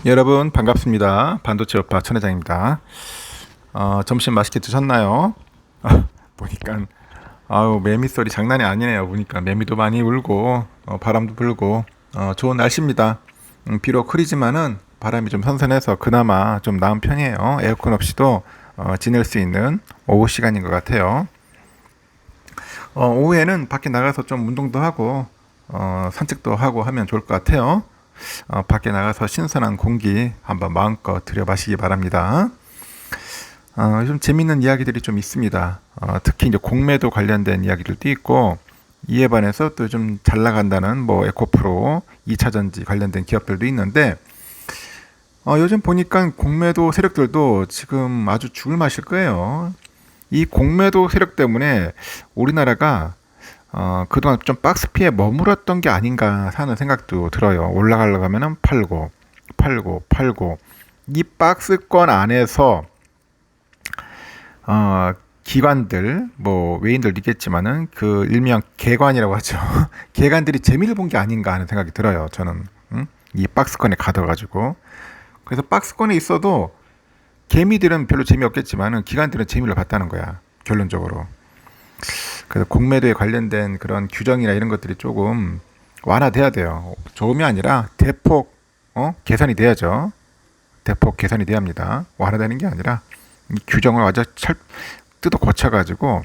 여러분 반갑습니다. 반도체 오빠 천회장입니다. 점심 맛있게 드셨나요? 보니까 매미 소리 장난이 아니네요. 보니까 매미도 많이 울고 바람도 불고 좋은 날씨입니다. 비록 흐리지만은 바람이 좀 선선해서 그나마 좀 나은 편이에요. 에어컨 없이도 지낼 수 있는 오후 시간인 것 같아요. 오후에는 밖에 나가서 좀 운동도 하고 산책도 하고 하면 좋을 것 같아요. 밖에 나가서 신선한 공기 한번 마음껏 들여마시기 바랍니다. 좀 재밌는 이야기들이 좀 있습니다. 특히 이제 공매도 관련된 이야기들도 있고, 이에 반해서 또 좀 잘 나간다는 뭐 에코프로, 2차전지 관련된 기업들도 있는데, 요즘 보니까 공매도 세력들도 지금 아주 죽을 맛일 거예요. 이 공매도 세력 때문에 우리나라가 그동안 좀 박스피에 머물렀던 게 아닌가 하는 생각도 들어요. 올라가려고 하면은 팔고. 이 박스권 안에서, 기관들, 뭐, 외인들도 있겠지만은, 그, 일명 개관이라고 하죠. 개관들이 재미를 본 게 아닌가 하는 생각이 들어요. 저는, 이 박스권에 가둬가지고. 그래서 박스권에 있어도, 개미들은 별로 재미없겠지만은, 기관들은 재미를 봤다는 거야. 결론적으로. 그래서 공매도에 관련된 그런 규정이나 이런 것들이 조금 완화돼야 돼요. 조금이 아니라 대폭 개선이 돼야죠. 대폭 개선이 돼야 합니다. 완화되는 게 아니라 이 규정을 아주 뜯어 고쳐가지고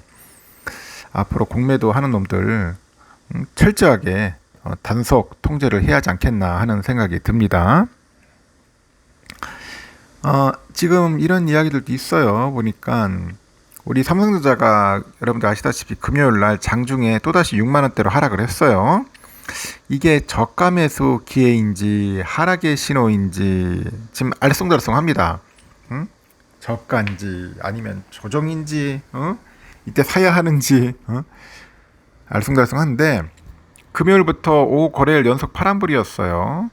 앞으로 공매도 하는 놈들 철저하게 단속 통제를 해야 하지 않겠나 하는 생각이 듭니다. 지금 이런 이야기들도 있어요. 보니까 우리 삼성전자가 여러분들 아시다시피 금요일 날 장중에 또다시 6만 원대로 하락을 했어요. 이게 저가 매수 기회인지 하락의 신호인지 지금 알쏭달쏭합니다. 응? 저가인지 아니면 조정인지 이때 사야 하는지 알쏭달쏭한데 금요일부터 5거래일 연속 파란불이었어요.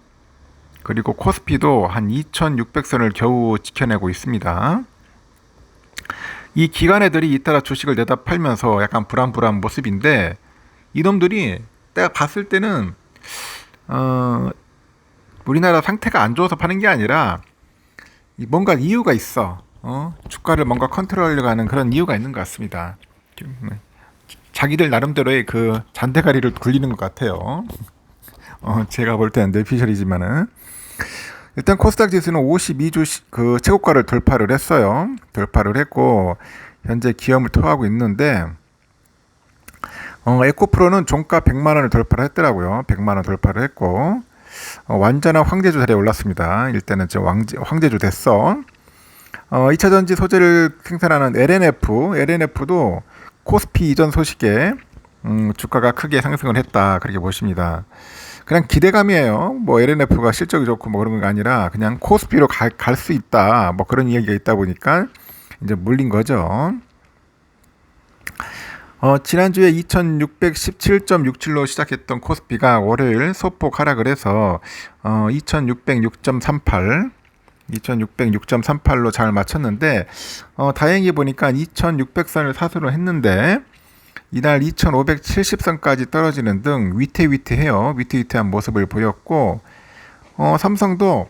그리고 코스피도 한 2,600선을 겨우 지켜내고 있습니다. 이 기관애들이 잇따라 주식을 내다 팔면서 약간 불안불안 모습인데 이놈들이 내가 봤을 때는 우리나라 상태가 안 좋아서 파는 게 아니라 뭔가 이유가 있어. 주가를 뭔가 컨트롤하려고 하는 그런 이유가 있는 것 같습니다. 자기들 나름대로의 그 잔대가리를 굴리는 것 같아요. 제가 볼 때는 뇌피셜이지만은 일단 코스닥 지수는 52주 그 최고가를 돌파를 했어요. 돌파를 했고 현재 기염을 토하고 있는데 에코프로는 종가 100만 원을 돌파를 했더라고요. 100만 원 돌파를 했고 완전한 황제주 자리에 올랐습니다. 일단은 지금 황제주 됐어. 2차전지 소재를 생산하는 LNF도 코스피 이전 소식에 주가가 크게 상승을 했다. 그렇게 보십니다. 그냥 기대감이에요. 뭐 LNF가 실적이 좋고 뭐 그런 게 아니라 그냥 코스피로 갈 수 있다. 뭐 그런 이야기가 있다 보니까 이제 물린 거죠. 지난주에 2617.67로 시작했던 코스피가 월요일 소폭 하락을 해서 2606.38로 잘 맞췄는데 다행히 보니까 2600선을 사수를 했는데 이날 2570선까지 떨어지는 등 위태위태해요. 위태위태한 모습을 보였고 삼성도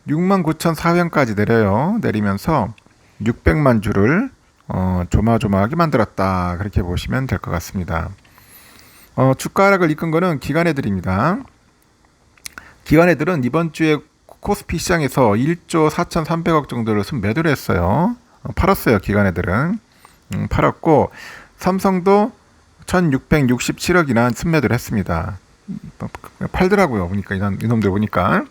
69,400원까지 내리면서 600만 주를 조마조마하게 만들었다. 그렇게 보시면 될 것 같습니다. 주가 하락을 이끈 거는 기관애들입니다. 기관애들은 이번 주에 코스피 시장에서 1조 4,300억 정도를 순매도를 했어요. 팔았어요. 기관애들은. 팔았고 삼성도 1,667억이나 순매도를 했습니다. 팔더라고요. 보니까 이놈들 보니까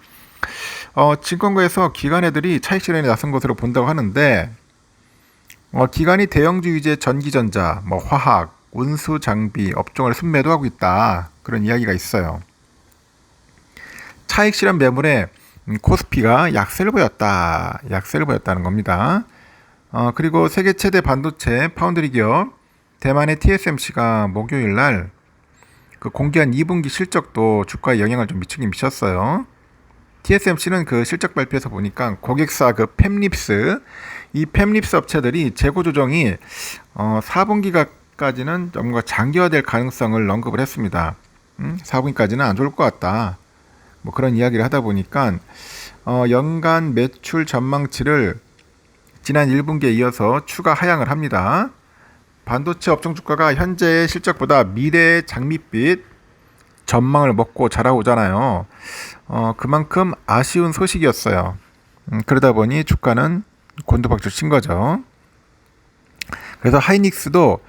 증권가에서 기관애들이 차익 실현에 나선 것으로 본다고 하는데 기관이 대형주 위주의 전기전자, 뭐 화학, 운수 장비 업종을 순매도하고 있다. 그런 이야기가 있어요. 차익 실현 매물에 코스피가 약세를 보였다는 겁니다. 그리고 세계 최대 반도체 파운드리 기업 대만의 TSMC가 목요일 날 그 공개한 2분기 실적도 주가에 영향을 좀 미쳤어요. TSMC는 그 실적 발표에서 보니까 고객사 그 팹립스 이 팹립스 업체들이 재고 조정이 4분기까지는 뭔가 장기화될 가능성을 언급을 했습니다. 4분기까지는 안 좋을 것 같다. 뭐 그런 이야기를 하다 보니까 연간 매출 전망치를 지난 1분기에 이어서 추가 하향을 합니다. 반도체 업종 주가가 현재의 실적보다 미래의 장밋빛 전망을 먹고 자라오잖아요. 그만큼 아쉬운 소식이었어요. 그러다 보니 주가는 곤두박질 친 거죠. 그래서 하이닉스도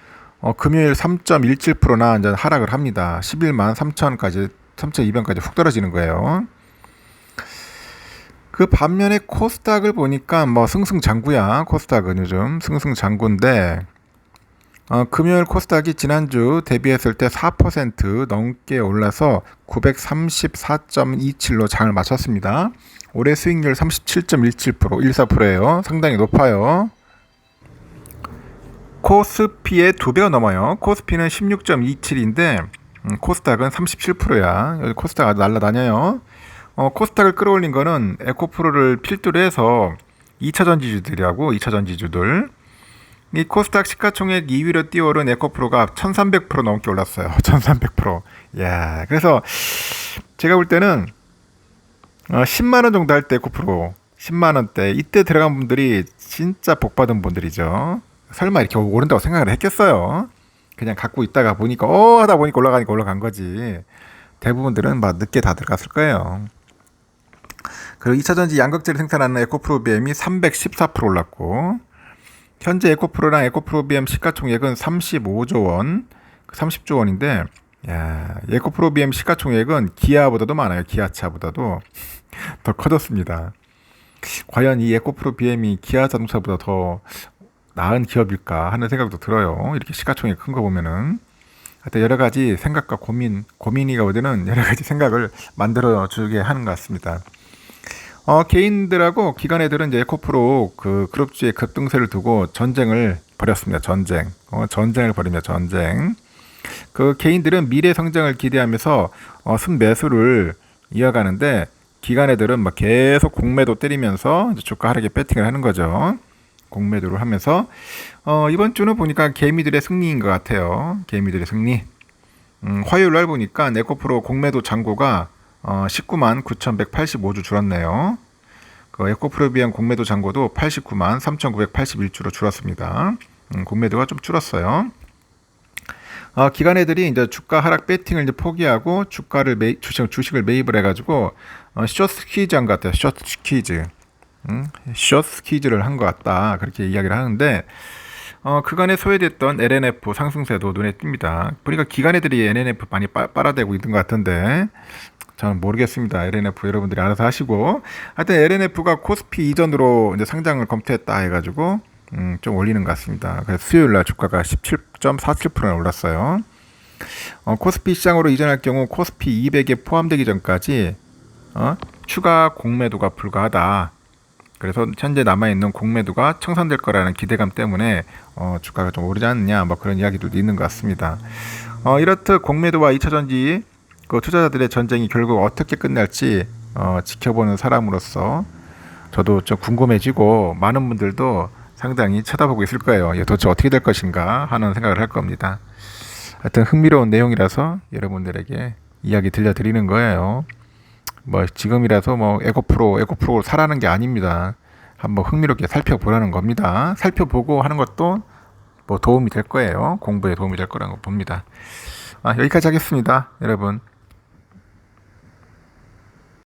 금요일 3.17%나 이제 하락을 합니다. 11만 3천까지 3,200까지 훅 떨어지는 거예요. 그 반면에 코스닥을 보니까 뭐 승승장구야. 코스닥은 요즘 승승장구인데 금요일 코스닥이 지난주 대비했을 때 4% 넘게 올라서 934.27로 장을 마쳤습니다. 올해 수익률 37.17%, 14%예요. 상당히 높아요. 코스피의 2배가 넘어요. 코스피는 16.27인데 코스닥은 37%야. 여기 코스닥 아주 날라다녀요. 코스닥을 끌어올린 거는 에코프로를 필두로 해서 2차전지주들이라고 2차전지주들. 이 코스닥 시가총액 2위로 뛰어오른 에코프로가 1300% 넘게 올랐어요. 1300%. 야, 그래서 제가 볼 때는 10만 원 정도 할 때 에코프로 10만 원대 이때 들어간 분들이 진짜 복 받은 분들이죠. 설마 이렇게 오른다고 생각을 했겠어요. 그냥 갖고 있다가 보니까 하다 보니까 올라가니까 올라간 거지. 대부분들은 막 늦게 다 들어갔을 거예요. 그리고 2차전지 양극재를 생산하는 에코프로비엠이 314% 올랐고 현재 에코프로랑 에코프로비엠 시가총액은 35조 원, 30조 원인데 야, 에코프로비엠 시가총액은 기아보다도 많아요. 기아차보다도 더 커졌습니다. 과연 이 에코프로비엠이 기아 자동차보다 더 나은 기업일까 하는 생각도 들어요. 이렇게 시가총액 큰 거 보면은. 하여튼 여러 가지 생각과 고민이가 오되는 여러 가지 생각을 만들어 주게 하는 것 같습니다. 개인들하고 기관애들은 이제 에코프로 그 그룹주의 급등세를 두고 전쟁을 벌였습니다. 전쟁을 벌이며 전쟁. 그 개인들은 미래 성장을 기대하면서 순매수를 이어가는데 기관애들은 막 계속 공매도 때리면서 주가 하락에 배팅을 하는 거죠. 공매도를 하면서 이번 주는 보니까 개미들의 승리인 것 같아요. 개미들의 승리. 화요일 날 보니까 에코프로 공매도 잔고가 19만 9,185주 줄었네요. 그 에코프로비엠 공매도 잔고도 89만 3,981주로 줄었습니다. 공매도가 좀 줄었어요. 기관애들이 이제 주가 하락 배팅을 이제 포기하고 주식을 매입을 해가지고 숏 스퀴즈 한 것 같아요. 숏 스퀴즈. 숏 스퀴즈를 한 것 같다. 그렇게 이야기를 하는데 그간에 소외됐던 LNF 상승세도 눈에 띕니다. 보니까 기관애들이 LNF 많이 빨아대고 있는 것 같은데 저는 모르겠습니다. LNF 여러분들이 알아서 하시고 하여튼 LNF가 코스피 이전으로 이제 상장을 검토했다 해가지고 좀 올리는 것 같습니다. 그래서 수요일날 주가가 17.47%나 올랐어요. 코스피 시장으로 이전할 경우 코스피 200에 포함되기 전까지 추가 공매도가 불가하다. 그래서 현재 남아있는 공매도가 청산될 거라는 기대감 때문에 주가가 좀 오르지 않느냐 뭐 그런 이야기들도 있는 것 같습니다. 이렇듯 공매도와 2차전지 그 투자자들의 전쟁이 결국 어떻게 끝날지 지켜보는 사람으로서 저도 좀 궁금해지고 많은 분들도 상당히 쳐다보고 있을 거예요. 도대체 어떻게 될 것인가 하는 생각을 할 겁니다. 하여튼 흥미로운 내용이라서 여러분들에게 이야기 들려드리는 거예요. 뭐 지금이라서 뭐 에코프로 사라는 게 아닙니다. 한번 흥미롭게 살펴보라는 겁니다. 살펴보고 하는 것도 뭐 도움이 될 거예요. 공부에 도움이 될 거라고 봅니다. 여기까지 하겠습니다. 여러분